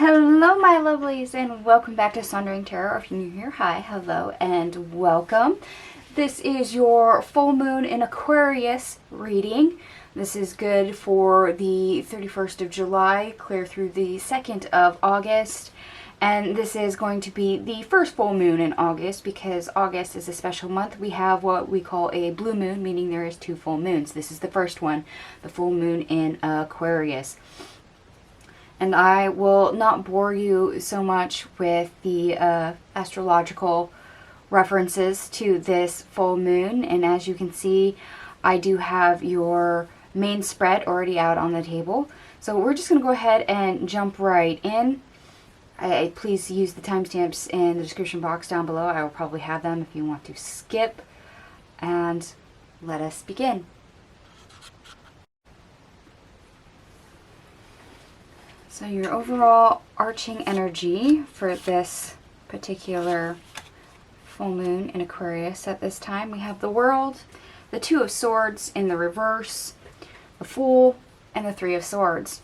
Hello my lovelies and welcome back to Sundering Tarot. If you're new here, hi, hello, and welcome. This is your full moon in Aquarius reading. This is good for the 31st of July, clear through the 2nd of August. And this is going to be the first full moon in August because August is a special month. We have what we call a blue moon, meaning there is 2 full moons. This is the first one, the full moon in Aquarius. And I will not bore you so much with the astrological references to this full moon. And as you can see, I do have your main spread already out on the table. So we're just going to go ahead and jump right in. Please use the timestamps in the description box down below. I will probably have them if you want to skip. And let us begin. So your overall arching energy for this particular full moon in Aquarius at this time, we have the World, the 2 of Swords in the reverse, the Fool, and the 3 of Swords.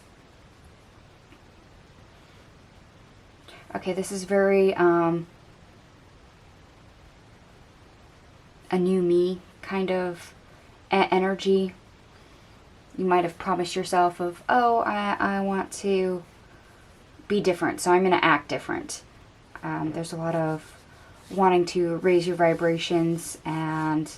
Okay, this is very a new me kind of energy. You might have promised yourself of, oh, I want to be different, so I'm going to act different. There's a lot of wanting to raise your vibrations and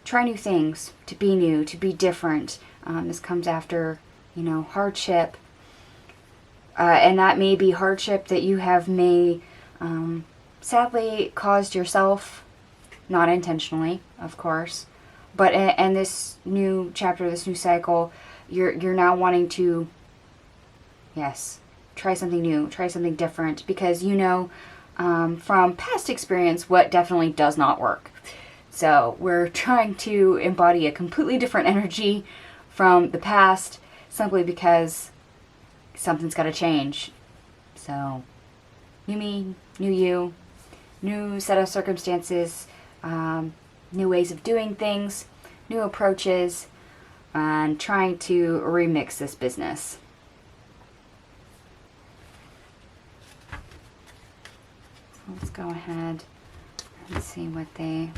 try new things, to be new, to be different. This comes after, you know, hardship. And that may be hardship that you have sadly caused yourself. Not intentionally, of course, but in this new chapter, this new cycle, you're now wanting to, yes, try something new, try something different, because you know from past experience what definitely does not work. So we're trying to embody a completely different energy from the past simply because something's got to change. So new me, new you, new set of circumstances, new ways of doing things, new approaches, and trying to remix this business. So let's go ahead and see what they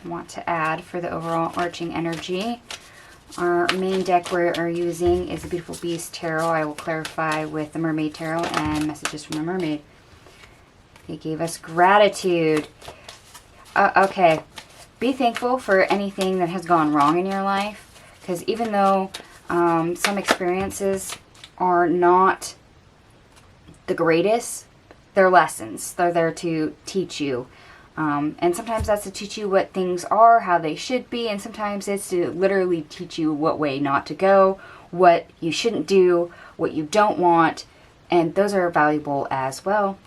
want to add for the overall arching energy. Our main deck we're using is the Beautiful Beast Tarot. I will clarify with the Mermaid Tarot and messages from the Mermaid. They gave us gratitude. Okay, be thankful for anything that has gone wrong in your life, because even though some experiences are not the greatest, they're lessons. They're there to teach you. And sometimes that's to teach you what things are, how they should be, and sometimes it's to literally teach you what way not to go, what you shouldn't do, what you don't want, and those are valuable as well.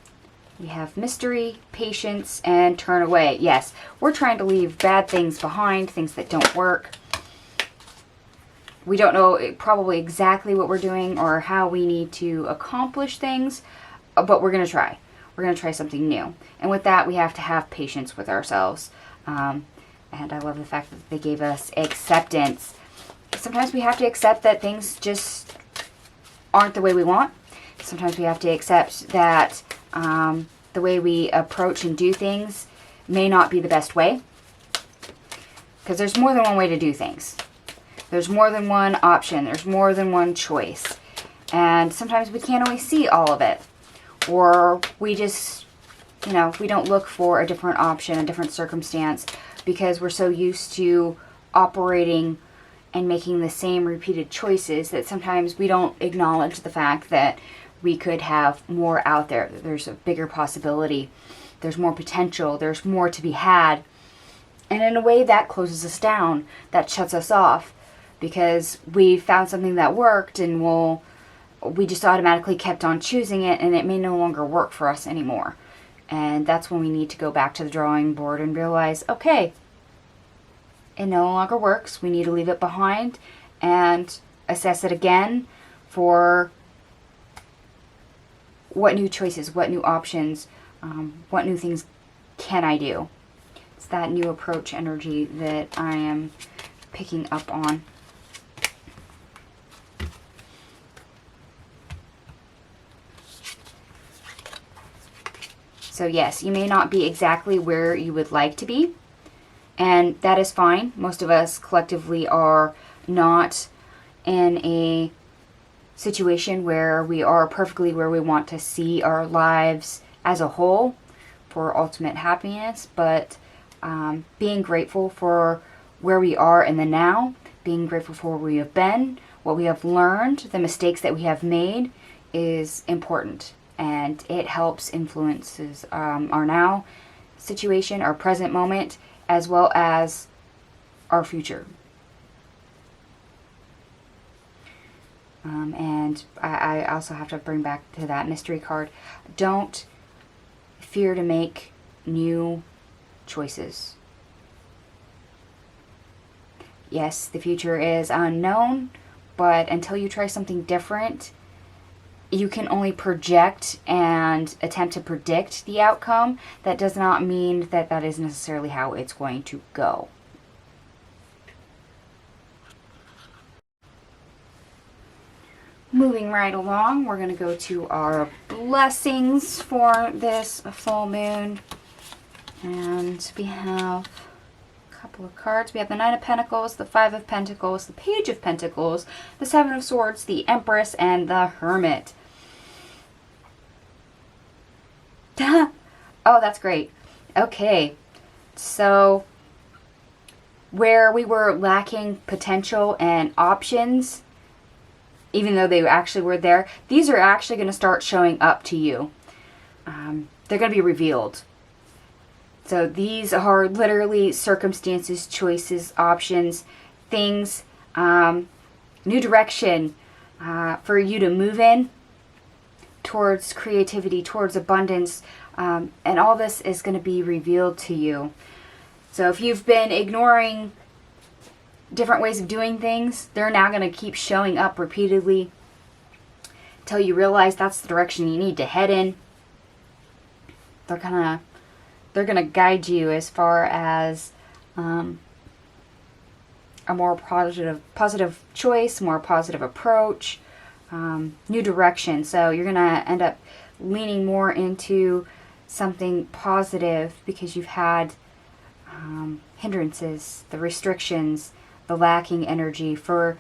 We have mystery, patience, and turn away. Yes, we're trying to leave bad things behind, things that don't work. We don't know probably exactly what we're doing or how we need to accomplish things, but we're going to try. We're going to try something new. And with that, we have to have patience with ourselves. And I love the fact that they gave us acceptance. Sometimes we have to accept that things just aren't the way we want. Sometimes we have to accept that the way we approach and do things may not be the best way. Because there's more than one way to do things. There's more than one option. There's more than one choice. And sometimes we can't always see all of it. Or we just, you know, we don't look for a different option, a different circumstance, because we're so used to operating and making the same repeated choices that sometimes we don't acknowledge the fact that we could have more out there. There's a bigger possibility. There's more potential. There's more to be had. And in a way that closes us down. That shuts us off. Because we found something that worked and we just automatically kept on choosing it, and it may no longer work for us anymore. And that's when we need to go back to the drawing board and realize, okay, it no longer works. We need to leave it behind and assess it again for what new choices, what new options, what new things can I do. It's that new approach energy that I am picking up on. So yes, you may not be exactly where you would like to be, and that is fine. Most of us collectively are not in a situation where we are perfectly where we want to see our lives as a whole for ultimate happiness, but being grateful for where we are in the now, being grateful for where we have been, what we have learned, the mistakes that we have made is important, and it helps influences our now situation, our present moment, as well as our future. And I also have to bring back to that mystery card. Don't fear to make new choices. Yes, the future is unknown, but until you try something different, you can only project and attempt to predict the outcome. That does not mean that that is necessarily how it's going to go. Moving right along, we're going to go to our blessings for this full moon. And we have a couple of cards. We have the Nine of Pentacles, the Five of Pentacles, the Page of Pentacles, the Seven of Swords, the Empress, and the Hermit. Oh, that's great. Okay, so where we were lacking potential and options, even though they actually were there, these are actually going to start showing up to you. They're going to be revealed. So these are literally circumstances, choices, options, things, new direction for you to move in towards creativity, towards abundance, and all this is going to be revealed to you. So if you've been ignoring different ways of doing things, they're now going to keep showing up repeatedly until you realize that's the direction you need to head in. They're gonna guide you as far as a more positive choice, more positive approach, new direction. So you're gonna end up leaning more into something positive because you've had hindrances, the restrictions, the lacking energy for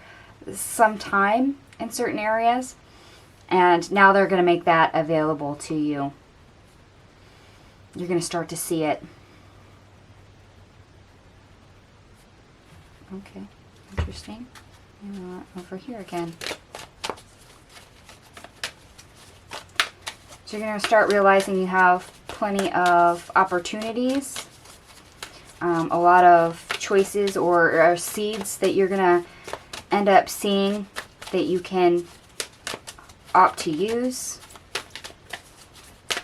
some time in certain areas, and now they're going to make that available to you. You're going to start to see it. Okay, interesting. Over here again. So you're going to start realizing you have plenty of opportunities, a lot of choices or seeds that you're going to end up seeing that you can opt to use.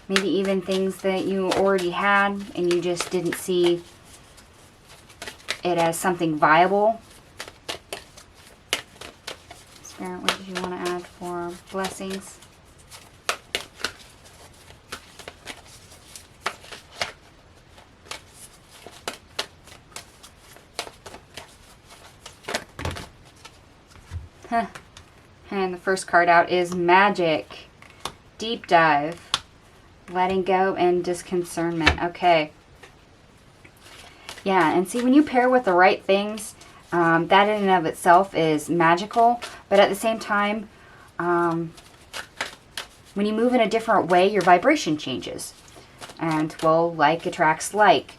Maybe even things that you already had and you just didn't see it as something viable. Spirit, what did you want to add for blessings? And the first card out is Magic. Deep Dive. Letting go and disconcernment. Okay. Yeah, and see, when you pair with the right things, that in and of itself is magical. But at the same time, when you move in a different way, your vibration changes. And, well, like attracts like.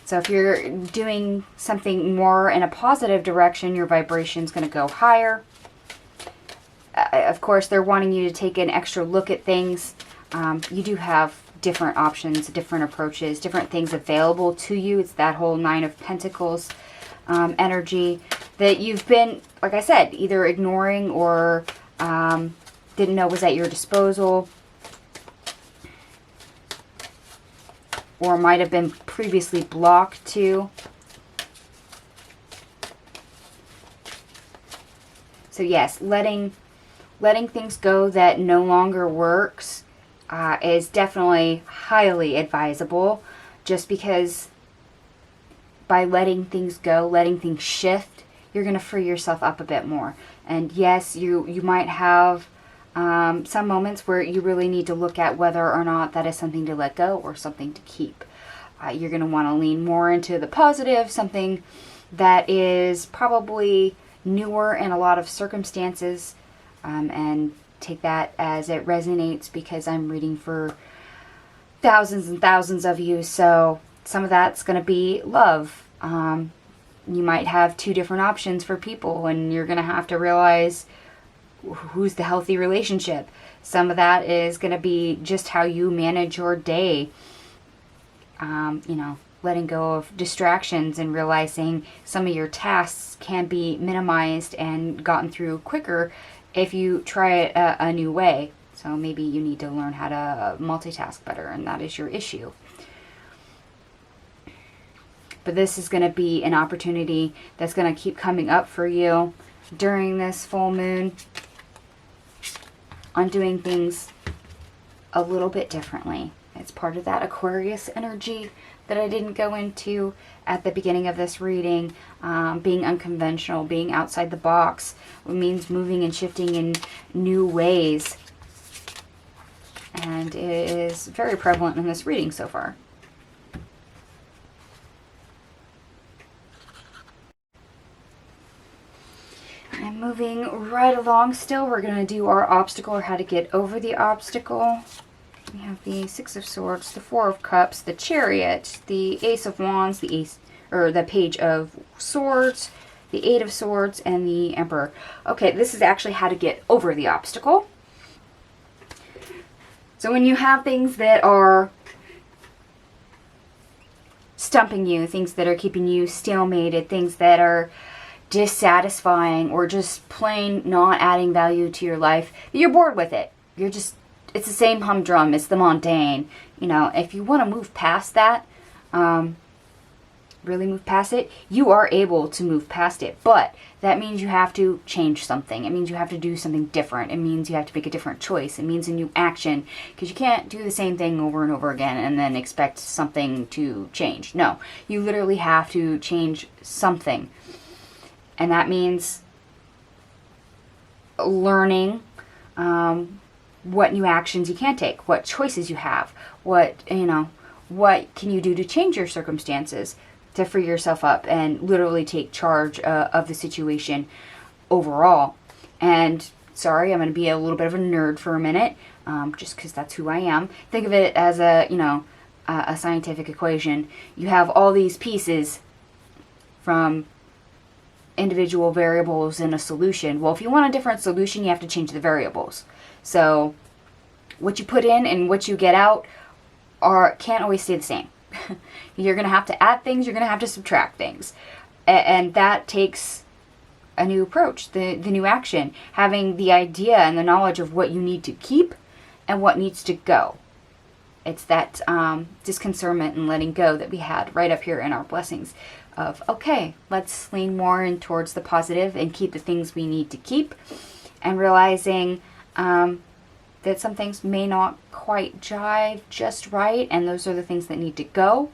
So if you're doing something more in a positive direction, your vibration is going to go higher. Of course, they're wanting you to take an extra look at things. You do have different options, different approaches, different things available to you. It's that whole Nine of Pentacles energy that you've been, like I said, either ignoring or didn't know was at your disposal, or might have been previously blocked to. So yes, letting things go that no longer works is definitely highly advisable, just because by letting things go, letting things shift, you're going to free yourself up a bit more. And yes, you might have some moments where you really need to look at whether or not that is something to let go or something to keep. You're going to want to lean more into the positive, something that is probably newer in a lot of circumstances, and take that as it resonates, because I'm reading for thousands and thousands of you. So some of that's going to be love. You might have two different options for people, and you're going to have to realize who's the healthy relationship. Some of that is going to be just how you manage your day. Letting go of distractions and realizing some of your tasks can be minimized and gotten through quicker if you try it a new way. So maybe you need to learn how to multitask better, and that is your issue. But this is going to be an opportunity that's going to keep coming up for you during this full moon on doing things a little bit differently. It's part of that Aquarius energy that I didn't go into at the beginning of this reading. Being unconventional, being outside the box. It means moving and shifting in new ways. And it is very prevalent in this reading so far. And moving right along still, we're going to do our obstacle, or how to get over the obstacle. We have the Six of Swords, the Four of Cups, the Chariot, the Ace of Wands, the Page of Swords, the Eight of Swords, and the Emperor. Okay, this is actually how to get over the obstacle. So when you have things that are stumping you, things that are keeping you stalemated, things that are dissatisfying or just plain not adding value to your life, you're bored with it. It's the same humdrum. It's the mundane. If you want to move past that, really move past it, you are able to move past it. But that means you have to change something. It means you have to do something different. It means you have to make a different choice. It means a new action, because you can't do the same thing over and over again and then expect something to change. No, you literally have to change something. And that means learning what new actions you can take, what choices you have, what can you do to change your circumstances, to free yourself up and literally take charge of the situation overall. And sorry, I'm going to be a little bit of a nerd for a minute, just because that's who I am. Think of it as a scientific equation. You have all these pieces from individual variables in a solution. Well, if you want a different solution, you have to change the variables. So what you put in and what you get out can't always stay the same. You're going to have to add things, you're going to have to subtract things. And that takes a new approach, the new action, having the idea and the knowledge of what you need to keep and what needs to go. It's that disconcernment and letting go that we had right up here in our blessings of, okay, let's lean more in towards the positive and keep the things we need to keep, and realizing that some things may not quite jive just right, and those are the things that need to go.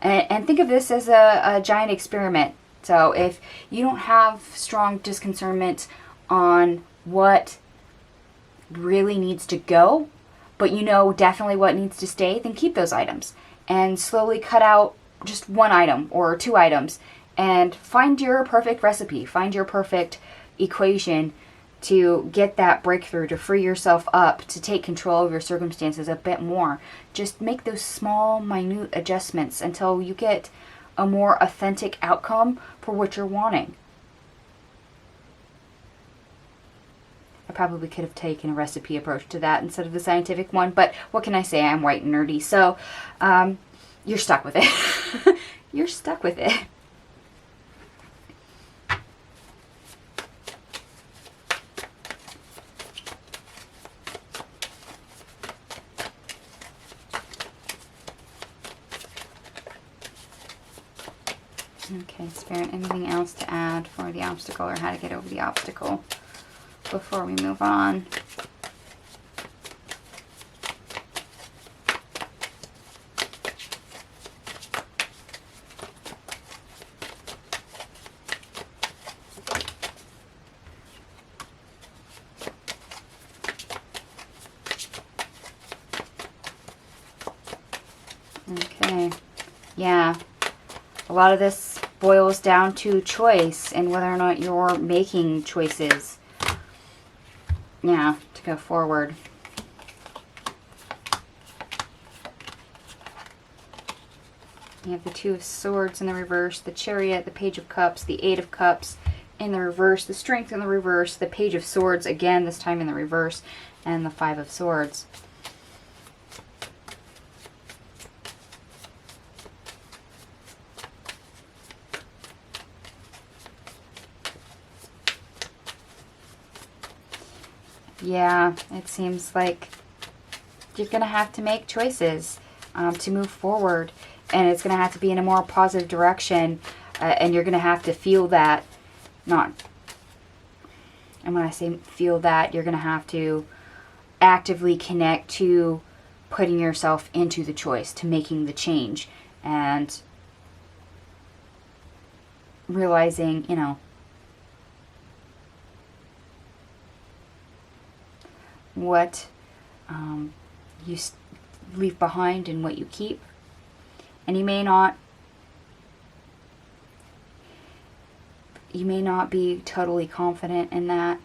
And think of this as a giant experiment. So if you don't have strong disconcernment on what really needs to go, but you know definitely what needs to stay, then keep those items and slowly cut out just one item or two items and find your perfect recipe, find your perfect equation to get that breakthrough, to free yourself up, to take control of your circumstances a bit more. Just make those small, minute adjustments until you get a more authentic outcome for what you're wanting. I probably could have taken a recipe approach to that instead of the scientific one, but what can I say? I'm white and nerdy, so you're stuck with it. You're stuck with it. Okay, Spirit, anything else to add for the obstacle or how to get over the obstacle before we move on? Yeah. A lot of this boils down to choice and whether or not you're making choices. Yeah, to go forward. You have the Two of Swords in the reverse, the Chariot, the Page of Cups, the Eight of Cups in the reverse, the Strength in the reverse, the Page of Swords, again, this time in the reverse, and the Five of Swords. Yeah, it seems like you're going to have to make choices to move forward. And it's going to have to be in a more positive direction. And you're going to have to feel that. And when I say feel that, you're going to have to actively connect to putting yourself into the choice, to making the change. And realizing, you know, what you leave behind and what you keep. And you may not be totally confident in that.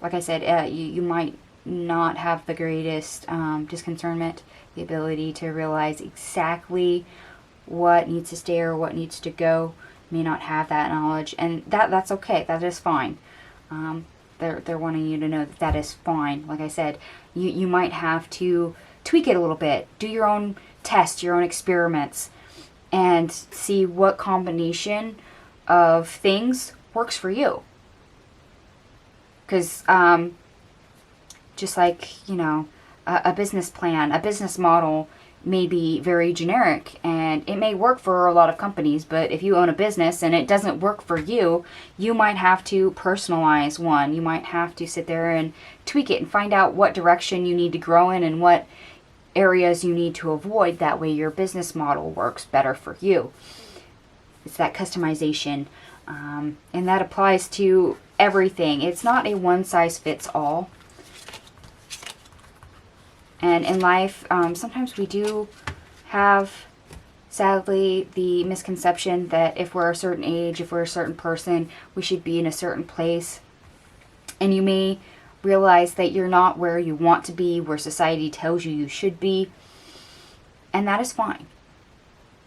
Like I said, you might not have the greatest discernment, the ability to realize exactly what needs to stay or what needs to go. You may not have that knowledge, and that's okay. That is fine. They're wanting you to know that that is fine. Like I said, you might have to tweak it a little bit. Do your own tests, your own experiments, and see what combination of things works for you. Because just like, you know, a business plan, a business model may be very generic and it may work for a lot of companies, but if you own a business and it doesn't work for you, you might have to personalize one. You might have to sit there and tweak it and find out what direction you need to grow in and what areas you need to avoid. That way your business model works better for you. It's that customization, and that applies to everything. It's not a one-size-fits-all. And in life, sometimes we do have, sadly, the misconception that if we're a certain age, if we're a certain person, we should be in a certain place. And you may realize that you're not where you want to be, where society tells you you should be. And that is fine.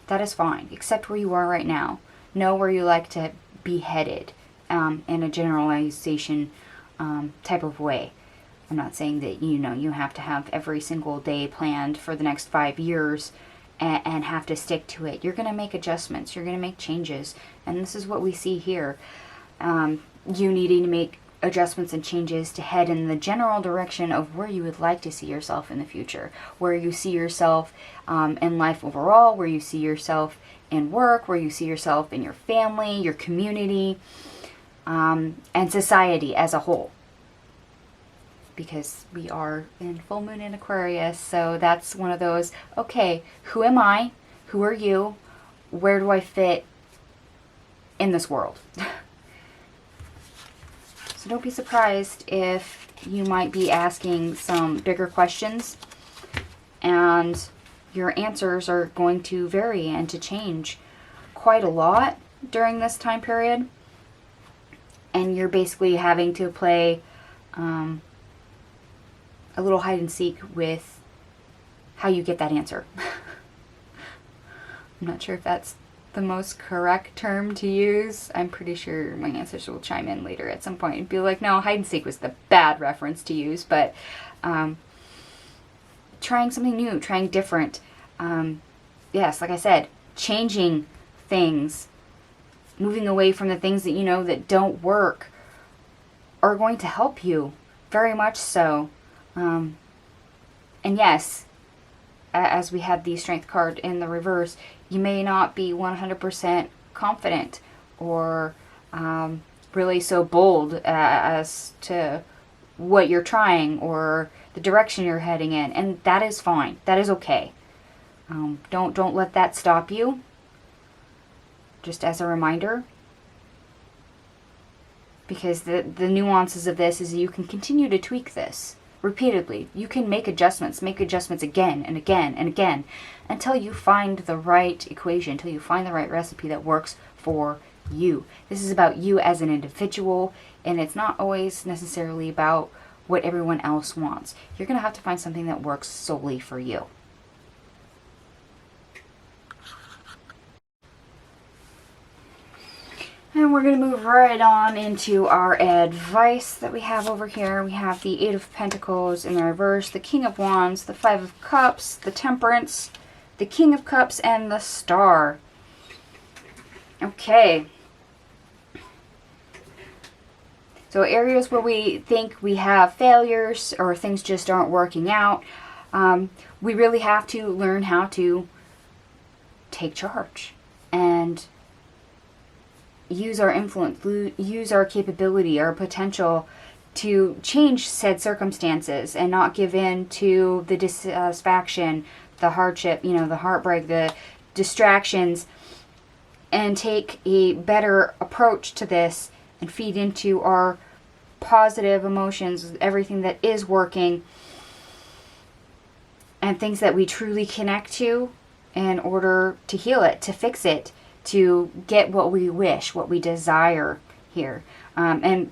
That is fine. Accept where you are right now. Know where you like to be headed, in a generalization type of way. I'm not saying that, you know, you have to have every single day planned for the next 5 years and have to stick to it. You're going to make adjustments. You're going to make changes. And this is what we see here. You needing to make adjustments and changes to head in the general direction of where you would like to see yourself in the future. Where you see yourself in life overall. Where you see yourself in work. Where you see yourself in your family, your community, and society as a whole. Because we are in full moon in Aquarius, so that's one of those, okay, who am I? Who are you? Where do I fit in this world? So don't be surprised if you might be asking some bigger questions and your answers are going to vary and to change quite a lot during this time period. And you're basically having to play a little hide and seek with how you get that answer. I'm not sure if that's the most correct term to use. I'm pretty sure my ancestors will chime in later at some point and be like, no, hide and seek was the bad reference to use, but trying something new, trying different. Yes, like I said, changing things, moving away from the things that you know that don't work are going to help you, very much so. And yes, as we had the Strength card in the reverse, you may not be 100% confident or really so bold as to what you're trying or the direction you're heading in, and that is fine. That is okay. Don't let that stop you. Just as a reminder, because the nuances of this is you can continue to tweak this. repeatedly. You can make adjustments again and again and again until you find the right equation, until you find the right recipe that works for you. This is about you as an individual, and it's not always necessarily about what everyone else wants. You're going to have to find something that works solely for you. And we're going to move right on into our advice that we have over here. We have the Eight of Pentacles in the reverse, the King of Wands, the Five of Cups, the Temperance, the King of Cups, and the Star. Okay. So areas where we think we have failures or things just aren't working out, we really have to learn how to take charge and use our influence, use our capability, our potential to change said circumstances and not give in to the dissatisfaction, the hardship, the heartbreak, the distractions, and take a better approach to this and feed into our positive emotions, everything that is working, and things that we truly connect to in order to heal it, to fix it, to get what we wish, what we desire here. And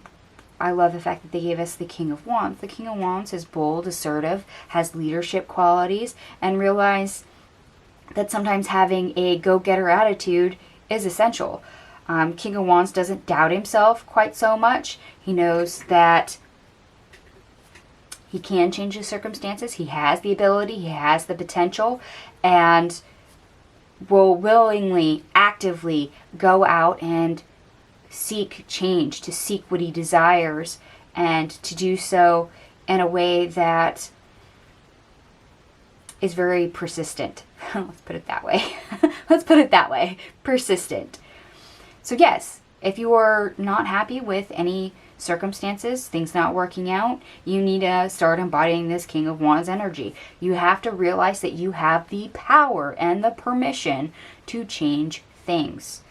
I love the fact that they gave us the King of Wands. The King of Wands is bold, assertive, has leadership qualities, and realize that sometimes having a go-getter attitude is essential. King of Wands doesn't doubt himself quite so much. He knows that he can change his circumstances. He has the ability, he has the potential, and will willingly, actively go out and seek change, to seek what he desires, and to do so in a way that is very persistent. Let's put it that way. Let's put it that way. Persistent. So yes, if you are not happy with any circumstances, things not working out, you need to start embodying this King of Wands energy. You have to realize that you have the power and the permission to change things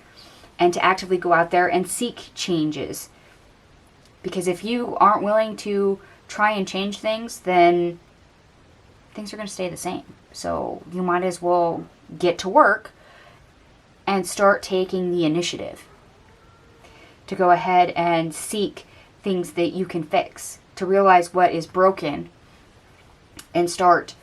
and to actively go out there and seek changes. Because if you aren't willing to try and change things, then things are going to stay the same. So you might as well get to work and start taking the initiative to go ahead and seek things that you can fix, to realize what is broken and start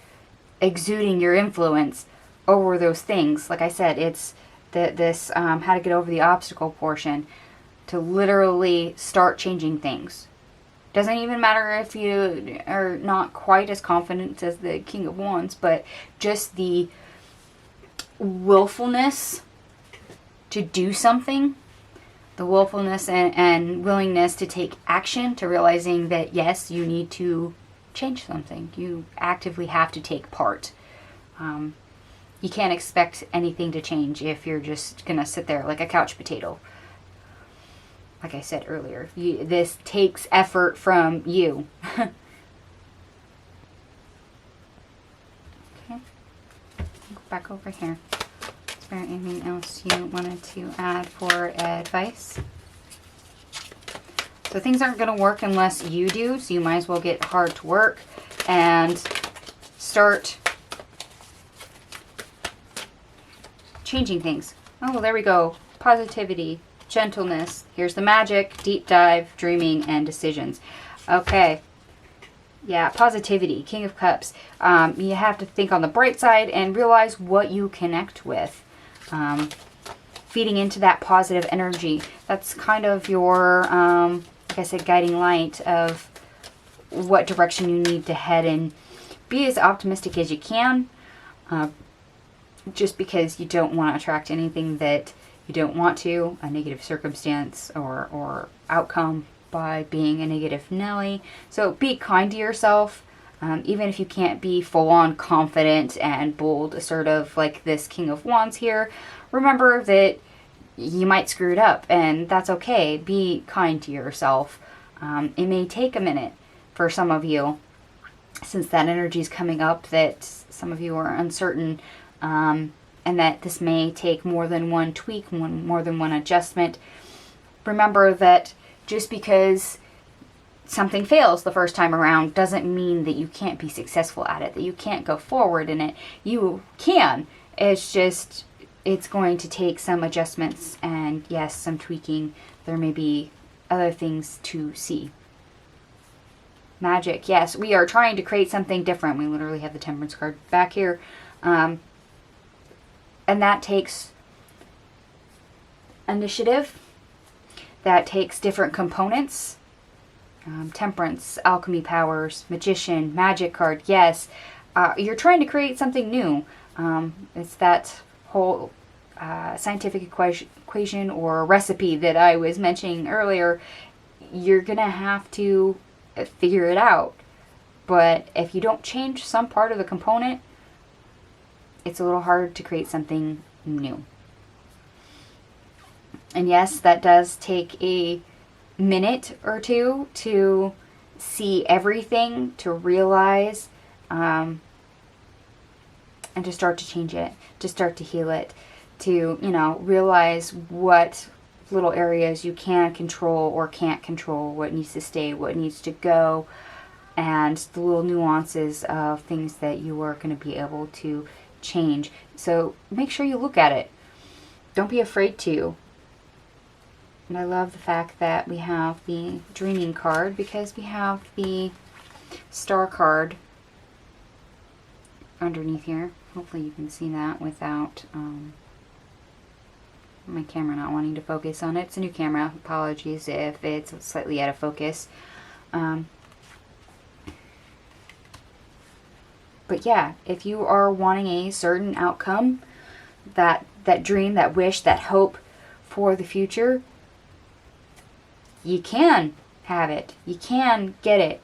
exuding your influence over those things. Like I said, it's this how to get over the obstacle portion, to literally start changing things. Doesn't even matter if you are not quite as confident as the King of Wands, but just the willfulness to do something, the willfulness and willingness to take action, to realizing that yes, you need to change something. You actively have to take part. You can't expect anything to change if you're just gonna sit there like a couch potato. Like I said earlier, this takes effort from you. Okay. Back over here. Is there anything else you wanted to add for advice? So things aren't going to work unless you do, so you might as well get hard to work and start changing things. Oh, well, there we go. Positivity, gentleness. Here's the magic, deep dive, dreaming, and decisions. Okay. Yeah, positivity, King of Cups. You have to think on the bright side and realize what you connect with. Feeding into that positive energy. That's kind of your, like I said, guiding light of what direction you need to head in. Be as optimistic as you can, just because you don't want to attract anything that you don't want to, a negative circumstance or outcome by being a negative Nelly. So be kind to yourself, even if you can't be full-on confident and bold, assertive like this King of Wands here. Remember that you might screw it up, and that's okay. Be kind to yourself. It may take a minute for some of you, since that energy is coming up, that some of you are uncertain, and that this may take more than one tweak, more than one adjustment. Remember that just because something fails the first time around doesn't mean that you can't be successful at it, that you can't go forward in it. You can. It's just, it's going to take some adjustments and, yes, some tweaking. There may be other things to see. Magic, yes, we are trying to create something different. We literally have the Temperance card back here. And that takes initiative. That takes different components. Temperance, alchemy powers, magician, magic card, yes. You're trying to create something new. It's that whole scientific equation or recipe that I was mentioning earlier. You're going to have to figure it out. But if you don't change some part of the component, it's a little hard to create something new. And yes, that does take a minute or two to see everything, to realize, and to start to change it, to start to heal it, to, realize what little areas you can control or can't control, what needs to stay, what needs to go, and the little nuances of things that you are going to be able to change. So make sure you look at it. Don't be afraid to. And I love the fact that we have the Dreaming card because we have the Star card underneath here. Hopefully you can see that without my camera not wanting to focus on it. It's a new camera. Apologies if it's slightly out of focus. But yeah, if you are wanting a certain outcome, that dream, that wish, that hope for the future, you can have it. You can get it.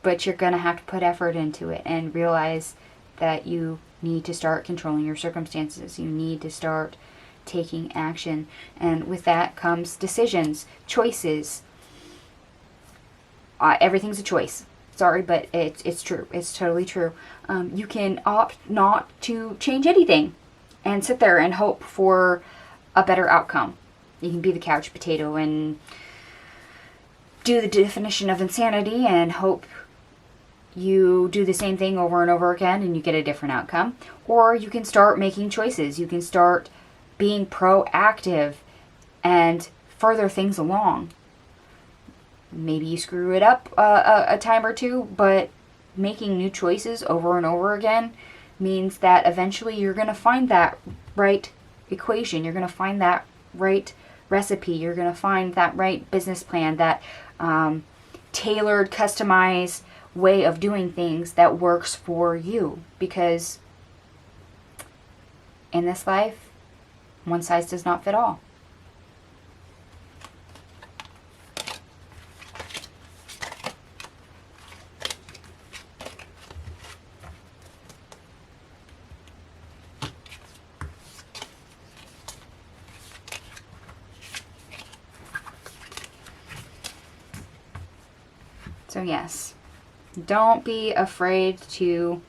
But you're going to have to put effort into it and realize that you need to start controlling your circumstances. You need to start taking action. And with that comes decisions, choices. Everything's a choice. Sorry, but it's true. It's totally true. You can opt not to change anything and sit there and hope for a better outcome. You can be the couch potato and do the definition of insanity and hope you do the same thing over and over again and you get a different outcome. Or you can start making choices. You can start being proactive and further things along. Maybe you screw it up a time or two, but making new choices over and over again means that eventually you're going to find that right equation. You're going to find that right recipe. You're going to find that right business plan, that tailored, customized way of doing things that works for you. Because in this life, one size does not fit all. So yes, don't be afraid to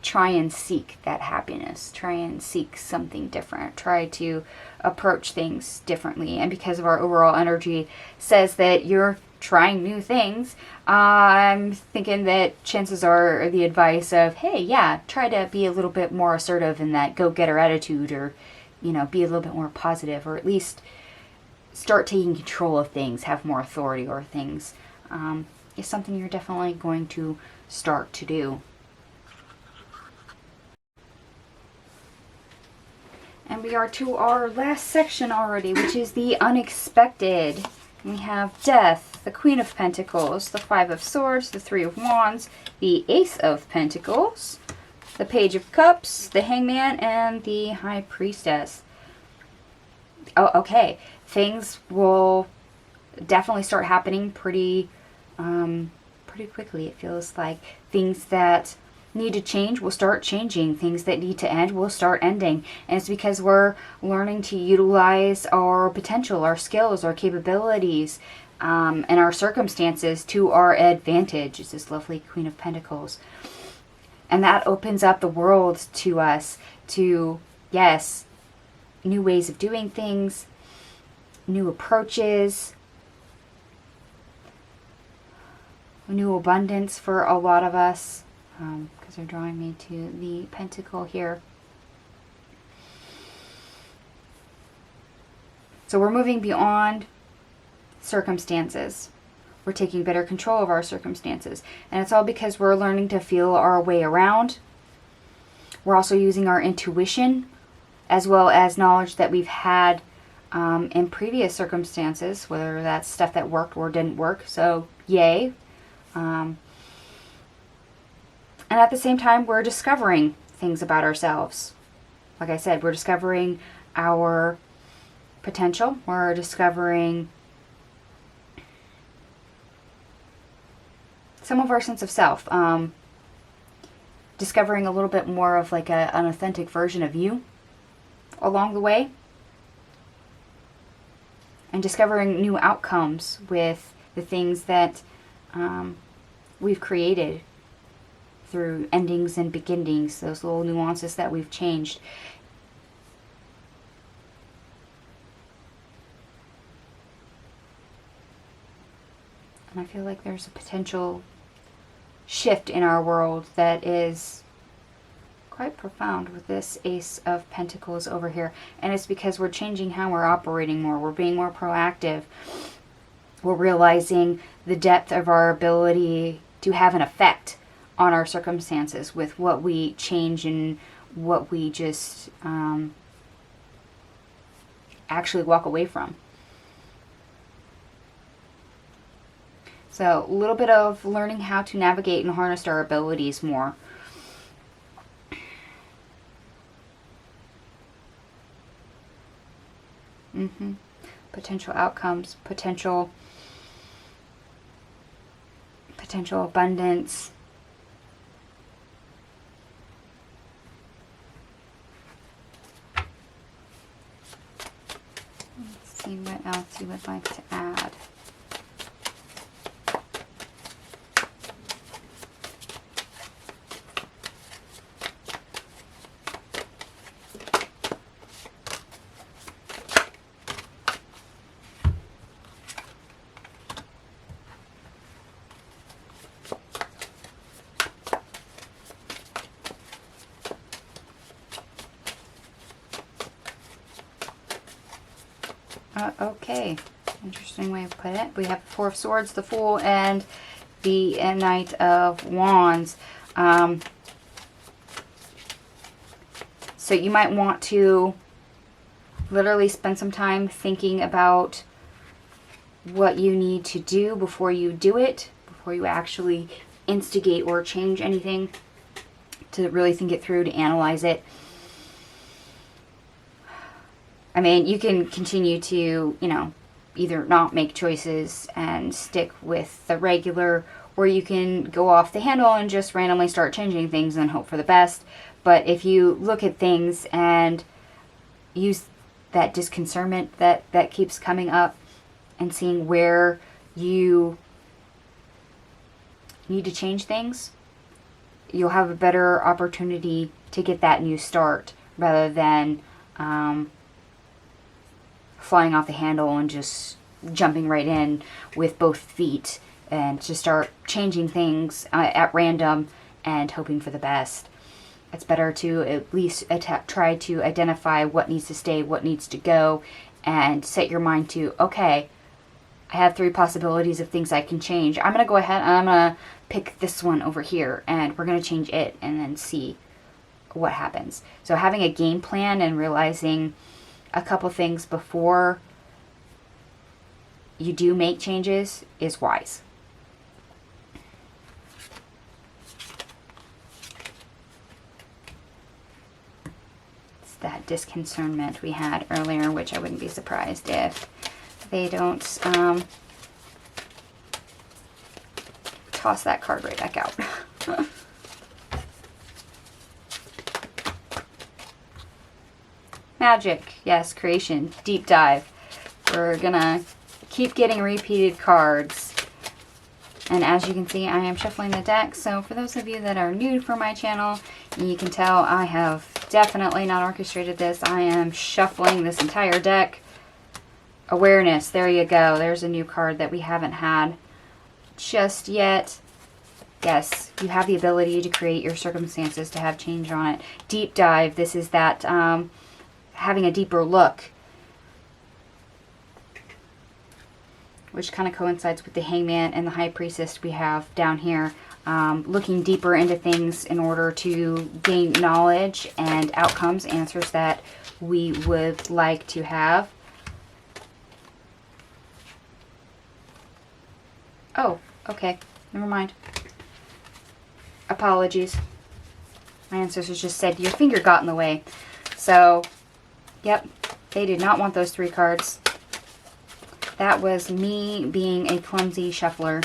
try and seek that happiness. Try and seek something different. Try to approach things differently. And because of our overall energy says that you're trying new things, I'm thinking that chances are the advice of, hey, yeah, try to be a little bit more assertive in that go-getter attitude, or, be a little bit more positive, or at least start taking control of things, have more authority over things. Is something you're definitely going to start to do. And we are to our last section already, which is the unexpected. We have Death, the Queen of Pentacles, the Five of Swords, the Three of Wands, the Ace of Pentacles, the Page of Cups, the Hangman, and the High Priestess. Oh, okay. Things will definitely start happening pretty quickly. It feels like things that need to change will start changing. Things that need to end will start ending. And it's because we're learning to utilize our potential, our skills, our capabilities, and our circumstances to our advantage. It's this lovely Queen of Pentacles. And that opens up the world to us to, yes, new ways of doing things, new approaches, new abundance for a lot of us, because they're drawing me to the pentacle here. So we're moving beyond circumstances. We're taking better control of our circumstances. And it's all because we're learning to feel our way around. We're also using our intuition, as well as knowledge that we've had in previous circumstances, whether that's stuff that worked or didn't work. So, yay. And at the same time, we're discovering things about ourselves. Like I said, we're discovering our potential. We're discovering some of our sense of self. Discovering a little bit more of like an authentic version of you along the way. And discovering new outcomes with the things that we've created through endings and beginnings, those little nuances that we've changed. And I feel like there's a potential shift in our world that is quite profound with this Ace of Pentacles over here. And it's because we're changing how we're operating more. We're being more proactive. We're realizing the depth of our ability to have an effect on our circumstances with what we change and what we just actually walk away from. So a little bit of learning how to navigate and harness our abilities more. Potential outcomes, potential abundance. Let's see what else you would like to add. Okay, interesting way to put it. We have the Four of Swords, the Fool, and the Knight of Wands. So you might want to literally spend some time thinking about what you need to do before you do it, before you actually instigate or change anything, to really think it through, to analyze it. I mean, you can continue to, either not make choices and stick with the regular, or you can go off the handle and just randomly start changing things and hope for the best. But if you look at things and use that discernment that keeps coming up and seeing where you need to change things, you'll have a better opportunity to get that new start rather than flying off the handle and just jumping right in with both feet and to start changing things at random and hoping for the best. It's better to at least try to identify what needs to stay, what needs to go, and set your mind to, okay, I have 3 possibilities of things I can change. I'm going to go ahead and I'm going to pick this one over here, and we're going to change it and then see what happens. So having a game plan and realizing a couple things before you do make changes is wise. It's that discernment we had earlier, which I wouldn't be surprised if they don't toss that card right back out. Magic, yes, creation, deep dive. We're gonna keep getting repeated cards. And as you can see, I am shuffling the deck. So for those of you that are new for my channel, you can tell I have definitely not orchestrated this. I am shuffling this entire deck. Awareness, there you go. There's a new card that we haven't had just yet. Yes, you have the ability to create your circumstances, to have change on it. Deep dive. This is that having a deeper look, which kind of coincides with the Hangman and the High Priestess we have down here. Looking deeper into things in order to gain knowledge and outcomes, answers that we would like to have. Oh, okay. Never mind. Apologies. My ancestors just said your finger got in the way. So, yep, they did not want those 3 cards. That was me being a clumsy shuffler.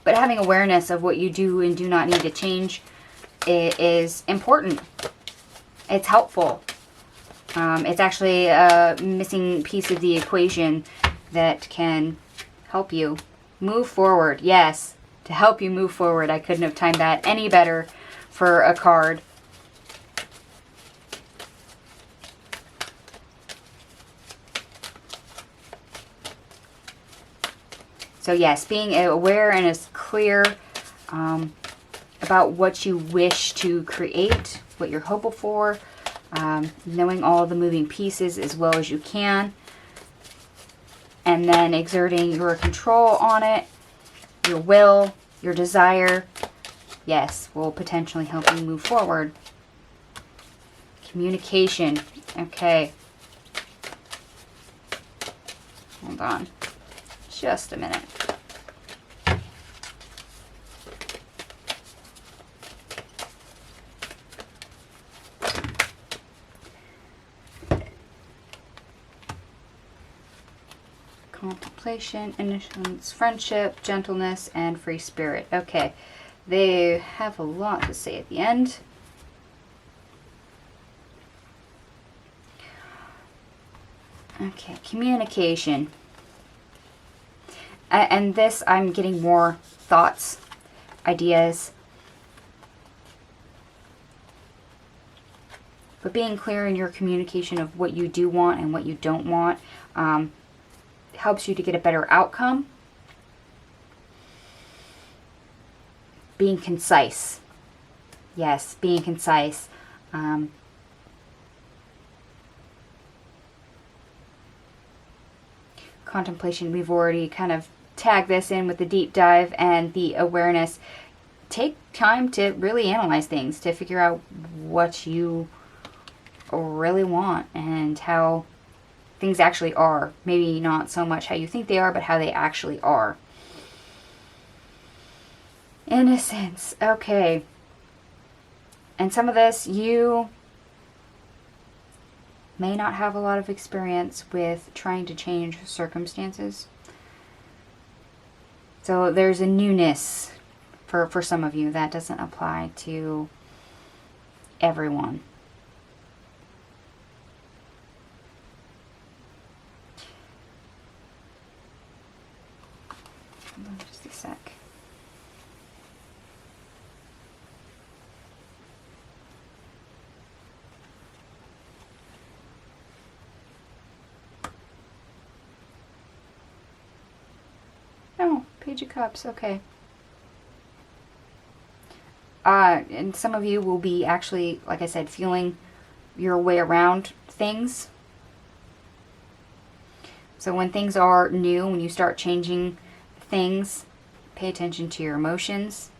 But having awareness of what you do and do not need to change is important. It's helpful. It's actually a missing piece of the equation that can help you move forward. Yes, to help you move forward. I couldn't have timed that any better for a card. So yes, being aware and as clear about what you wish to create, what you're hopeful for, knowing all the moving pieces as well as you can, and then exerting your control on it, your will, your desire, yes, will potentially help you move forward. Communication. Okay. Hold on. Just a minute. Contemplation, innocence, friendship, gentleness, and free spirit. Okay. They have a lot to say at the end. Okay, communication. And this, I'm getting more thoughts, ideas. But being clear in your communication of what you do want and what you don't want helps you to get a better outcome. Being concise. Yes, being concise. Contemplation, we've already kind of tagged this in with the deep dive and the awareness. Take time to really analyze things, to figure out what you really want and how things actually are. Maybe not so much how you think they are, but how they actually are. Innocence. Okay. And some of this, you may not have a lot of experience with trying to change circumstances. So there's a newness for some of you. That doesn't apply to everyone. Hold on just a sec. Oh, Page of Cups, okay. And some of you will be actually, like I said, feeling your way around things. So when things are new, when you start changing things, pay attention to your emotions.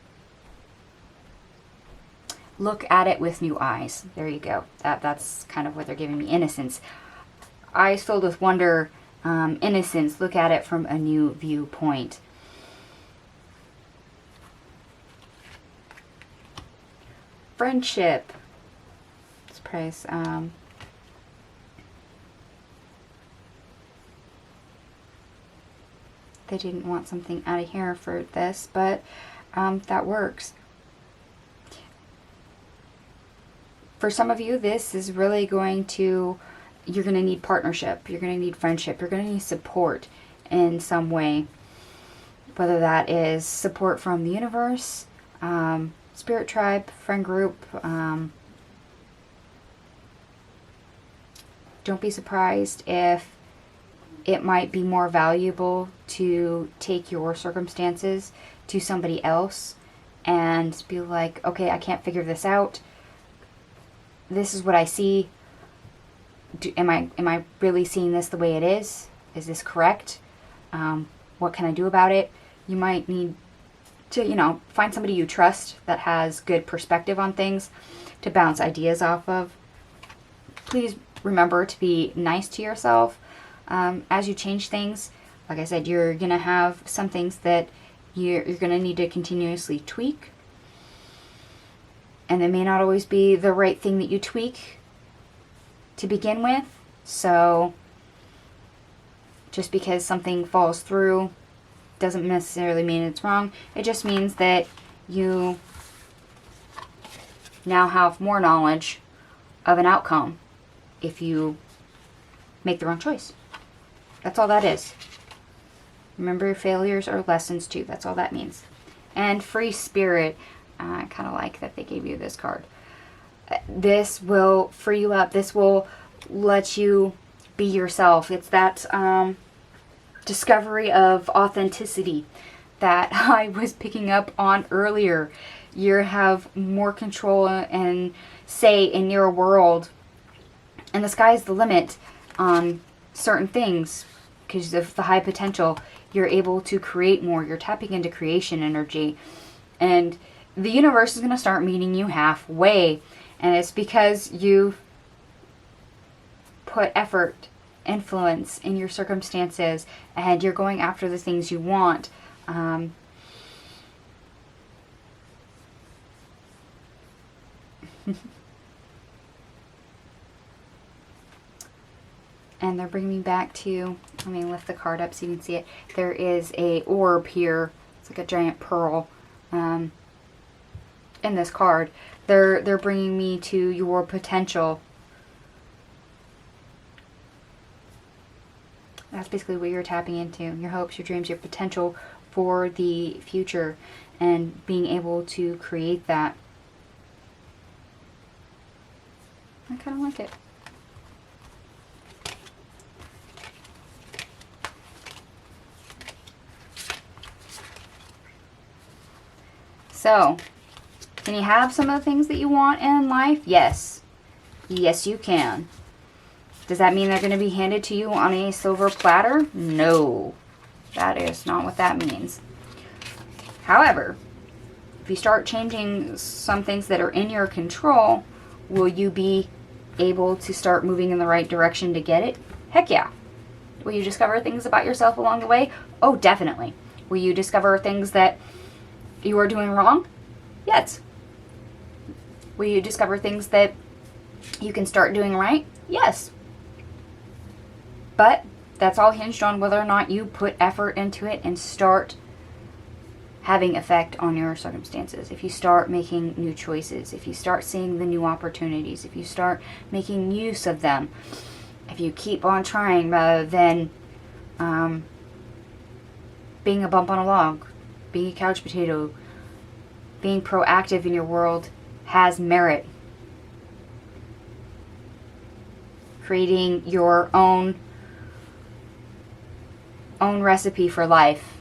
Look at it with new eyes. There you go. That's kind of what they're giving me. Innocence. Eyes filled with wonder. Innocence. Look at it from a new viewpoint. Friendship. Let's praise. They didn't want something out of here for this, but that works. For some of you, this is really going to, you're going to need partnership, you're going to need friendship, you're going to need support in some way. Whether that is support from the universe, spirit tribe, friend group. Don't be surprised if it might be more valuable to take your circumstances to somebody else and be like, okay, I can't figure this out. This is what I see. Am I really seeing this the way it is? Is this correct? What can I do about it? You might need to, find somebody you trust that has good perspective on things to bounce ideas off of. Please remember to be nice to yourself as you change things. Like I said, you're going to have some things that you're going to need to continuously tweak. And it may not always be the right thing that you tweak to begin with. So just because something falls through doesn't necessarily mean it's wrong. It just means that you now have more knowledge of an outcome if you make the wrong choice. That's all that is. Remember, failures are lessons too. That's all that means. And free spirit. I kind of like that they gave you this card. This will free you up. This will let you be yourself. It's that discovery of authenticity that I was picking up on earlier. You have more control and say in your world. And the sky is the limit on certain things because of the high potential. You're able to create more. You're tapping into creation energy. And the universe is going to start meeting you halfway. And it's because you put effort, influence in your circumstances, and you're going after the things you want. And they're bringing me back to, let me lift the card up so you can see it. There is a orb here. It's like a giant pearl in this card. They're bringing me to your potential. That's basically what you're tapping into. Your hopes, your dreams, your potential for the future, and being able to create that. I kind of like it. So, can you have some of the things that you want in life? Yes. Yes, you can. Does that mean they're going to be handed to you on a silver platter? No. That is not what that means. However, if you start changing some things that are in your control, will you be able to start moving in the right direction to get it? Heck yeah. Will you discover things about yourself along the way? Oh, definitely. Will you discover things that you are doing wrong? Yes. Will you discover things that you can start doing right? Yes. But that's all hinged on whether or not you put effort into it and start having effect on your circumstances. If you start making new choices, if you start seeing the new opportunities, if you start making use of them, if you keep on trying rather than being a bump on a log, being a couch potato, being proactive in your world has merit. Creating your own recipe for life.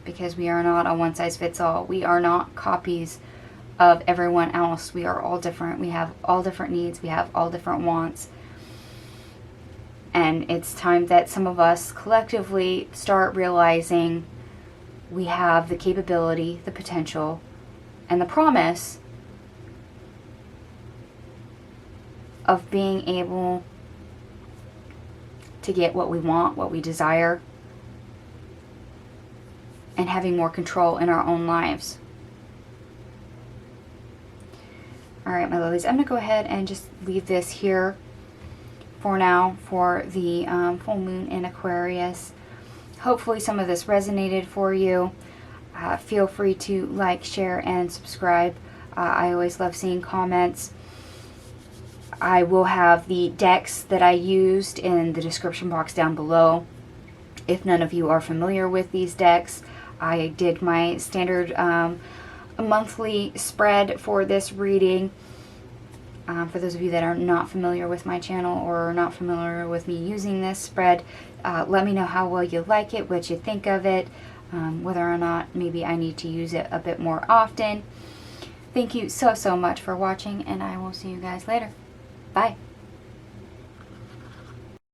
Because we are not a one-size-fits-all. We are not copies of everyone else. We are all different. We have all different needs. We have all different wants. And it's time that some of us collectively start realizing we have the capability, the potential, and the promise of being able to get what we want, what we desire, and having more control in our own lives. Alright, my lilies, I'm going to go ahead and just leave this here for now for the full moon in Aquarius. Hopefully some of this resonated for you. Feel free to like, share, and subscribe. I always love seeing comments. I will have the decks that I used in the description box down below. If none of you are familiar with these decks, I did my standard monthly spread for this reading. For those of you that are not familiar with my channel or not familiar with me using this spread, let me know how well you like it, what you think of it, whether or not maybe I need to use it a bit more often. Thank you so much for watching, and I will see you guys later. Bye.